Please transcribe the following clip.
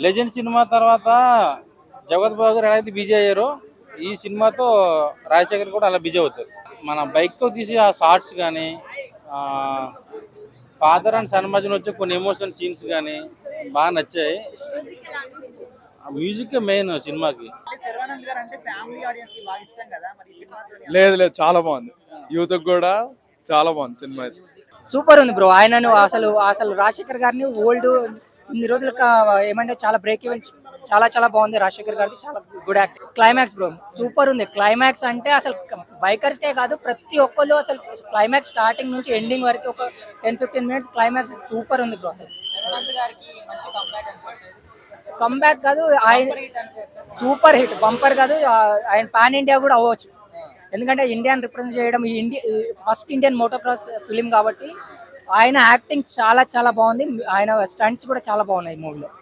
Legend cinema తర్వాత జగత్ బాబు గారు ఎలా అయితే బిజీ అయ్యారో ఈ సినిమాతో రాజశేఖర్ కూడా అలా బిజీ అవుతారు. మన బైక్తో తీసి ఆ షార్ట్స్ కానీ ఫాదర్ అండ్ సన్ మధ్యన వచ్చే కొన్ని ఎమోషన్ సీన్స్ కానీ బాగా నచ్చాయి. ఆ మ్యూజిక్ మెయిన్ సినిమాకి. లేదు లేదు, చాలా బాగుంది. యూత్ కూడా చాలా బాగుంది సినిమా. సూపర్ ఉంది బ్రో. ఆయనను అసలు అసలు రాజశేఖర్ గారిని ఓల్డ్ ఇన్ని రోజులు ఏమంటే చాలా బ్రేక్ ఈవెంట్ చాలా చాలా బాగుంది. రాజశేఖర్ గారిది చాలా good acting. Climax bro super ఉంది. క్లైమాక్స్ అంటే అసలు బైకర్స్కే కాదు ప్రతి ఒక్కళ్ళు అసలు క్లైమాక్స్ స్టార్టింగ్ నుంచి ఎండింగ్ వరకు ఒక 10-15 మినిట్స్ క్లైమాక్స్ సూపర్ ఉంది బ్రో. అసలు కంబ్యాక్ కాదు, ఆయన సూపర్ హిట్ బంపర్ కాదు, ఆయన పాన్ ఇండియా కూడా అవ్వచ్చు. ఎందుకంటే ఇండియాని రిప్రజెంట్ చేయడం ఈ ఫస్ట్ ఇండియన్ మోటోక్రాస్ ఫిలిం కాబట్టి ఆయన యాక్టింగ్ చాలా చాలా బాగుంది. ఆయన స్టంట్స్ కూడా చాలా బాగున్నాయి మూవీలో.